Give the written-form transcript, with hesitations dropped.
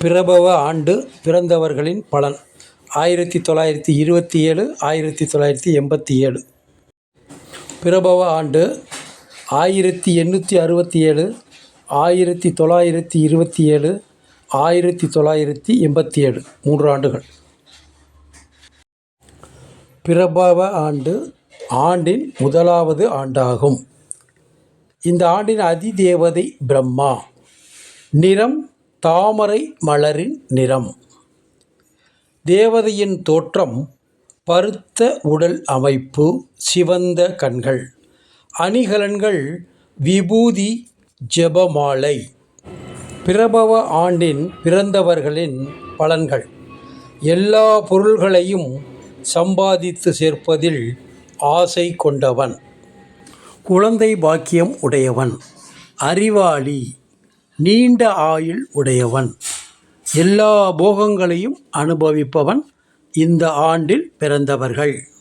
பிரபவ ஆண்டு பிறந்தவர்களின் பலன் 1927 1987. பிரபவ ஆண்டு 1867 1927 1987 3 ஆண்டுகள். பிரபவ ஆண்டு ஆண்டின் முதலாவது ஆண்டாகும். இந்த ஆண்டின் அதிதேவதை பிரம்மா. நிறம் தாமரை மலரின் நிறம். தேவதையின் தோற்றம் பருத்த உடல் அமைப்பு, சிவந்த கண்கள். அணிகலன்கள் விபூதி, ஜெபமாலை. பிரபவ ஆண்டின் பிறந்தவர்களின் பலன்கள். எல்லா பொருள்களையும் சம்பாதித்து சேர்ப்பதில் ஆசை கொண்டவன். குழந்தை பாக்கியம் உடையவன். அறிவாளி. நீண்ட ஆயுள் உடையவன். எல்லா போகங்களையும் அனுபவிப்பவன் இந்த ஆண்டில் பிறந்தவர்கள்.